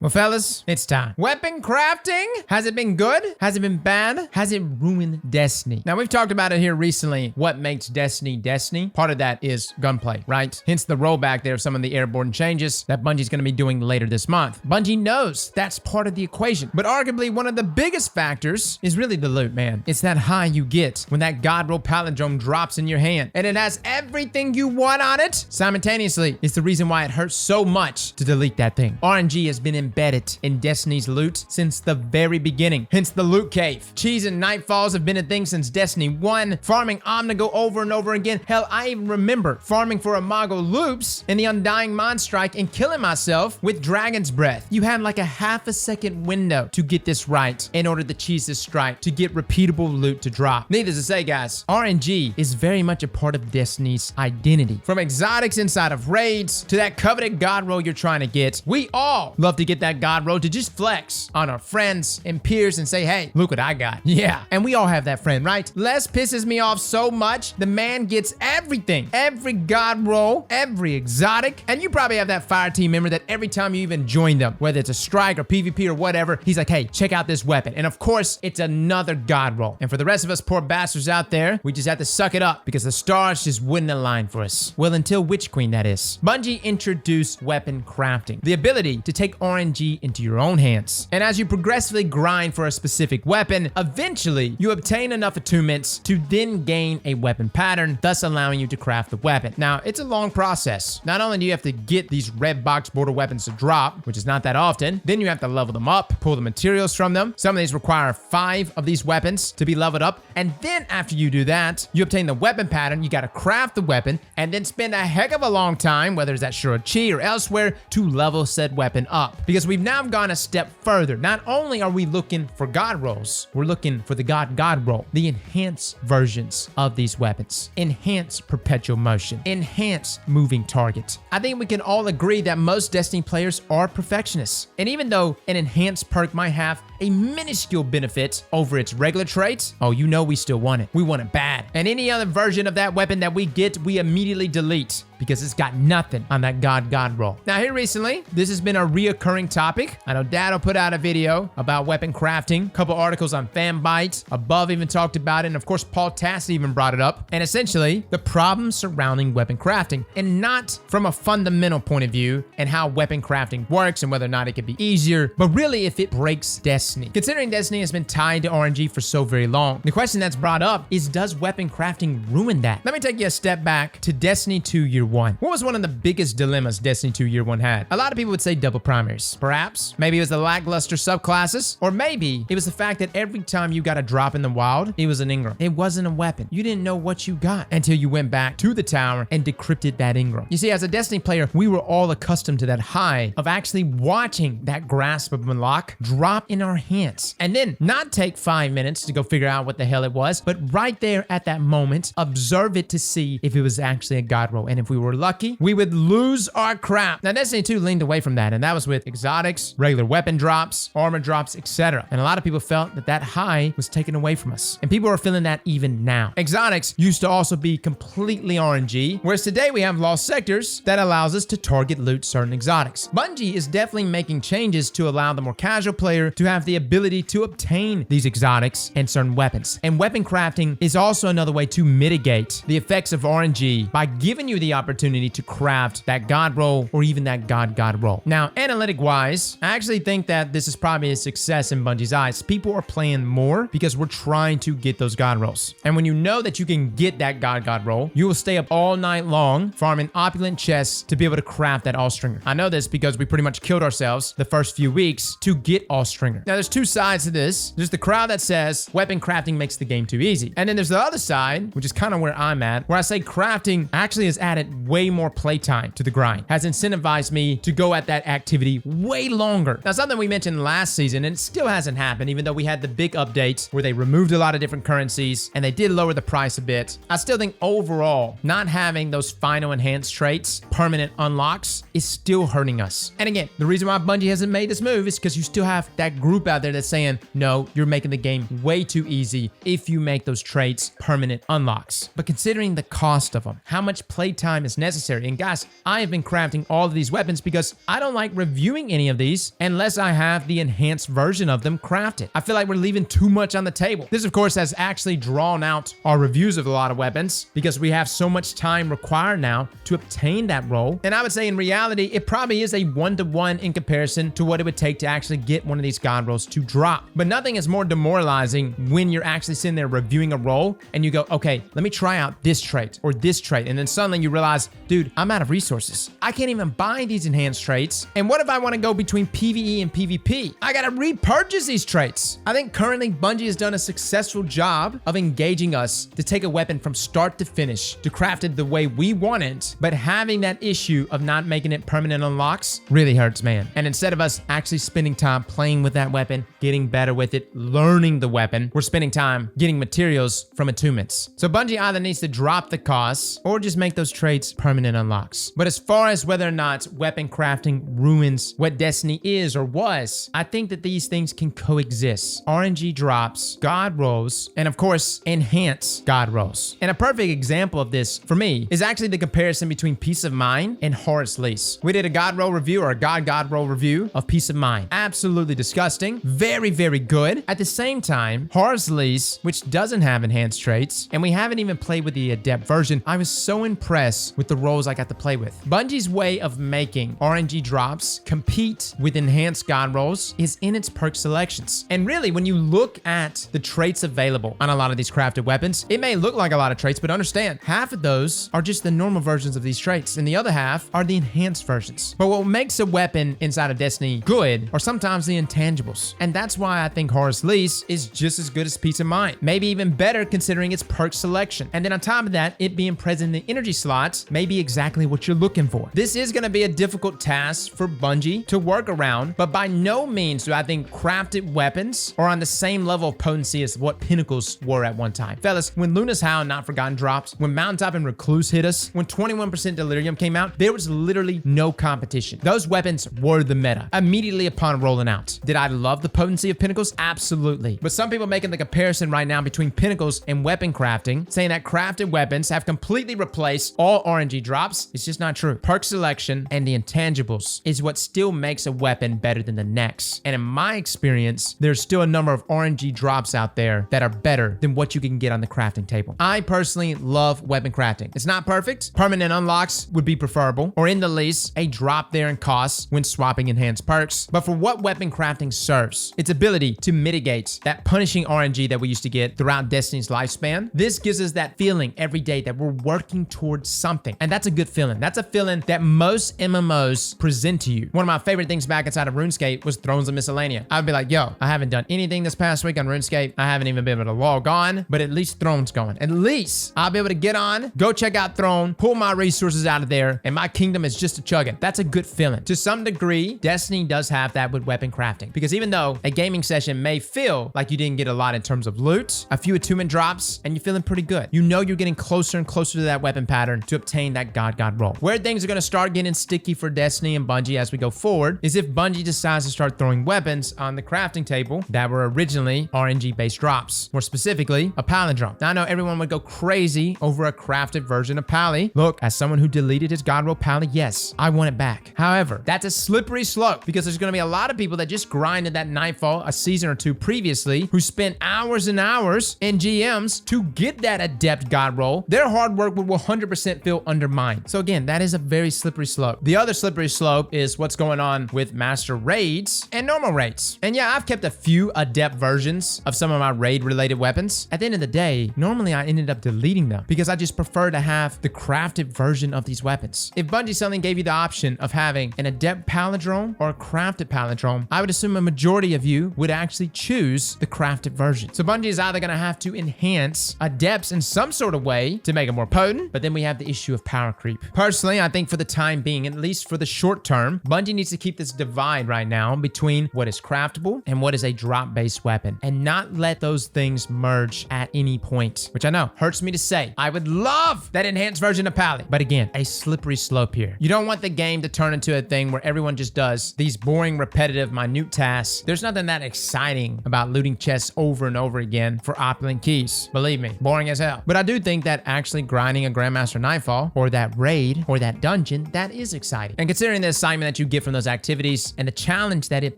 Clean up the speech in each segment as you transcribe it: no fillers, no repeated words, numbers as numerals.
Well, fellas, it's time. Weapon crafting? Has it been good? Has it been bad? Has it ruined Destiny? Now, we've talked about it here recently. What makes Destiny Destiny? Part of that is gunplay, right? Hence the rollback there of some of the airborne changes that Bungie's going to be doing later this month. Bungie knows that's part of the equation. But arguably, one of the biggest factors is really the loot, man. It's that high you get when that God Roll palindrome drops in your hand. And it has everything you want on it simultaneously. It's the reason why it hurts so much to delete that thing. RNG has been embedded in Destiny's loot since the very beginning, hence the loot cave. Cheese and Nightfalls have been a thing since Destiny 1, farming Omnigo over and over again. Hell, I even remember farming for Imago loops in the Undying Mind Strike and killing myself with Dragon's Breath. You had like a half a second window to get this right in order to cheese this strike, to get repeatable loot to drop. Needless to say, guys, RNG is very much a part of Destiny's identity. From exotics inside of raids to that coveted God roll you're trying to get, we all love to get that God roll to just flex on our friends and peers and say, hey, look what I got. Yeah, and we all have that friend, right? Les pisses me off so much. The man gets everything, every God roll, every exotic, and you probably have that fire team member that every time you even join them, whether it's a strike or PvP or whatever, he's like, hey, check out this weapon. And of course, it's another God roll. And for the rest of us poor bastards out there, we just have to suck it up because the stars just wouldn't align for us. Well, until Witch Queen, that is. Bungie introduced weapon crafting, the ability to take RNG into your own hands. And as you progressively grind for a specific weapon, eventually you obtain enough attunements to then gain a weapon pattern, thus allowing you to craft the weapon. Now, it's a long process. Not only do you have to get these red box border weapons to drop, which is not that often, then you have to level them up, pull the materials from them. Some of these require 5 of these weapons to be leveled up. And then after you do that, you obtain the weapon pattern, you got to craft the weapon, and then spend a heck of a long time, whether it's at Shuro-Chi or elsewhere, to level said weapon up. Because we've now gone a step further. Not only are we looking for God rolls, we're looking for the God roll, the enhanced versions of these weapons, enhanced perpetual motion, enhanced moving target. I think we can all agree that most Destiny players are perfectionists. And even though an enhanced perk might have a minuscule benefit over its regular traits, oh, you know we still want it. We want it bad. And any other version of that weapon that we get, we immediately delete because it's got nothing on that God roll. Now here recently, this has been a reoccurring topic. I know Dad put out a video about weapon crafting, a couple articles on Fanbyte, Above even talked about it, and of course Paul Tass even brought it up. And essentially, the problems surrounding weapon crafting, and not from a fundamental point of view and how weapon crafting works and whether or not it could be easier, but really if it breaks Destiny. Considering Destiny has been tied to RNG for so very long, the question that's brought up is, does weapon crafting ruin that? Let me take you a step back to Destiny 2 Year 1. What was one of the biggest dilemmas Destiny 2 Year 1 had? A lot of people would say double primaries. Perhaps. Maybe it was the lackluster subclasses, or maybe it was the fact that every time you got a drop in the wild, it was an engram. It wasn't a weapon. You didn't know what you got until you went back to the tower and decrypted that engram. You see, as a Destiny player, we were all accustomed to that high of actually watching that grasp of unlock drop in our hands, and then not take 5 minutes to go figure out what the hell it was, but right there at that moment, observe it to see if it was actually a God roll. And if we were lucky, we would lose our crap. Now, Destiny 2 leaned away from that, and that was with exotics, regular weapon drops, armor drops, etc. And a lot of people felt that that high was taken away from us. And people are feeling that even now. Exotics used to also be completely RNG, whereas today we have lost sectors that allows us to target loot certain exotics. Bungie is definitely making changes to allow the more casual player to have the ability to obtain these exotics and certain weapons. And weapon crafting is also another way to mitigate the effects of RNG by giving you the opportunity to craft that God roll or even that God roll. Now, analytic wise, I actually think that this is probably a success in Bungie's eyes. People are playing more because we're trying to get those God rolls. And when you know that you can get that God roll, you will stay up all night long farming opulent chests to be able to craft that all-stringer. I know this because we pretty much killed ourselves the first few weeks to get all-stringer. Now, there's two sides to this. There's the crowd that says weapon crafting makes the game too easy. And then there's the other side, which is kind of where I'm at, where I say crafting actually has added way more playtime to the grind, has incentivized me to go at that activity way longer. Now, something we mentioned last season, and it still hasn't happened, even though we had the big updates where they removed a lot of different currencies and they did lower the price a bit. I still think overall, not having those final enhanced traits, permanent unlocks, is still hurting us. And again, the reason why Bungie hasn't made this move is because you still have that group out there that's saying, no, you're making the game way too easy if you make those traits permanent unlocks. But considering the cost of them, how much playtime time is necessary. And guys, I have been crafting all of these weapons because I don't like reviewing any of these unless I have the enhanced version of them crafted. I feel like we're leaving too much on the table. This, of course, has actually drawn out our reviews of a lot of weapons because we have so much time required now to obtain that role. And I would say in reality, it probably is a 1-to-1 in comparison to what it would take to actually get one of these god rolls to drop. But nothing is more demoralizing when you're actually sitting there reviewing a role and you go, okay, let me try out this trait or this trait. And then suddenly you realize, dude, I'm out of resources. I can't even buy these enhanced traits. And what if I want to go between PvE and PvP? I got to repurchase these traits. I think currently Bungie has done a successful job of engaging us to take a weapon from start to finish, to craft it the way we want it, but having that issue of not making it permanent unlocks really hurts, man. And instead of us actually spending time playing with that weapon, getting better with it, learning the weapon, we're spending time getting materials from attunements. So Bungie either needs to drop the costs or just make those traits permanent unlocks. But as far as whether or not weapon crafting ruins what Destiny is or was, I think that these things can coexist. RNG drops, god rolls, and of course, enhance god rolls. And a perfect example of this for me is actually the comparison between Peace of Mind and Horus Lease. We did a god roll review or a god roll review of Peace of Mind. Absolutely disgusting. Very, very good. At the same time, Horus Lease, which doesn't have enhanced traits, and we haven't even played with the adept version, I was so impressed with the rolls I got to play with. Bungie's way of making RNG drops compete with enhanced god rolls is in its perk selections. And really, when you look at the traits available on a lot of these crafted weapons, it may look like a lot of traits, but understand, half of those are just the normal versions of these traits, and the other half are the enhanced versions. But what makes a weapon inside of Destiny good are sometimes the intangibles. And that's why I think Horus Lease is just as good as Peace of Mind. Maybe even better considering its perk selection. And then on top of that, it being present in the energy slots may be exactly what you're looking for. This is going to be a difficult task for Bungie to work around, but by no means do I think crafted weapons are on the same level of potency as what Pinnacles were at one time. Fellas, when Luna's Howl and Not Forgotten dropped, when Mountaintop and Recluse hit us, when 21% Delirium came out, there was literally no competition. Those weapons were the meta immediately upon rolling out. Did I love the potency of Pinnacles? Absolutely. But some people making the comparison right now between Pinnacles and weapon crafting, saying that crafted weapons have completely replaced all RNG drops. It's just not true. Perk selection and the intangibles is what still makes a weapon better than the next. And in my experience, there's still a number of RNG drops out there that are better than what you can get on the crafting table. I personally love weapon crafting. It's not perfect. Permanent unlocks would be preferable, or in the least, a drop there in costs when swapping enhanced perks. But for what weapon crafting serves, its ability to mitigate that punishing RNG that we used to get throughout Destiny's lifespan, this gives us that feeling every day that we're working towards something. And that's a good feeling. That's a feeling that most MMOs present to you. One of my favorite things back inside of RuneScape was Thrones of Miscellanea. I'd be like, yo, I haven't done anything this past week on RuneScape. I haven't even been able to log on, but at least Throne's going. At least I'll be able to get on, go check out Throne, pull my resources out of there, and my kingdom is just a chugging. That's a good feeling. To some degree, Destiny does have that with weapon crafting, because even though a gaming session may feel like you didn't get a lot in terms of loot, a few attunement drops, and you're feeling pretty good. You know you're getting closer and closer to that weapon pattern to obtain that god roll. Where things are going to start getting sticky for Destiny and Bungie as we go forward is if Bungie decides to start throwing weapons on the crafting table that were originally RNG-based drops. More specifically, a palindrome. Now I know everyone would go crazy over a crafted version of Pally. Look, as someone who deleted his god roll Pally, yes, I want it back. However, that's a slippery slope because there's going to be a lot of people that just grinded that Nightfall a season or two previously who spent hours and hours in GMs to get that adept god roll. Their hard work would 100% feel undermined. So again, that is a very slippery slope. The other slippery slope is what's going on with master raids and normal raids. And yeah, I've kept a few adept versions of some of my raid related weapons. At the end of the day, normally I ended up deleting them because I just prefer to have the crafted version of these weapons. If Bungie suddenly gave you the option of having an adept palindrome or a crafted palindrome, I would assume a majority of you would actually choose the crafted version. So Bungie is either going to have to enhance adepts in some sort of way to make it more potent, but then we have the issue of power creep. Personally, I think for the time being, at least for the short term, Bungie needs to keep this divide right now between what is craftable and what is a drop-based weapon, and not let those things merge at any point, which I know hurts me to say. I would love that enhanced version of Pally, but again, a slippery slope here. You don't want the game to turn into a thing where everyone just does these boring, repetitive, minute tasks. There's nothing that exciting about looting chests over and over again for opulent keys. Believe me, boring as hell. But I do think that actually grinding a Grandmaster Nightfalls nightfall, or that raid, or that dungeon, that is exciting. And considering the assignment that you get from those activities and the challenge that it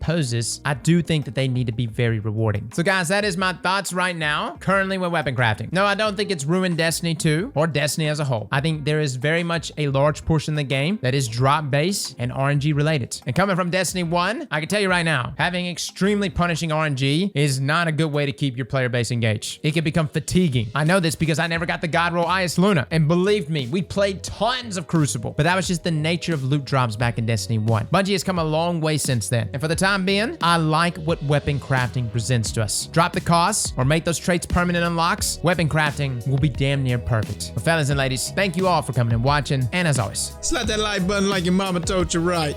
poses, I do think that they need to be very rewarding. So guys, that is my thoughts right now, currently with weapon crafting. No, I don't think it's ruined Destiny 2 or Destiny as a whole. I think there is very much a large portion of the game that is drop-based and RNG related. And coming from Destiny 1, I can tell you right now, having extremely punishing RNG is not a good way to keep your player base engaged. It can become fatiguing. I know this because I never got the God Roll Ice Luna. And believe me, we played tons of Crucible, but that was just the nature of loot drops back in Destiny 1. Bungie has come a long way since then. And for the time being, I like what weapon crafting presents to us. Drop the costs or make those traits permanent unlocks, weapon crafting will be damn near perfect. Well, fellas and ladies, thank you all for coming and watching. And as always, Slap that like button like your mama told you right.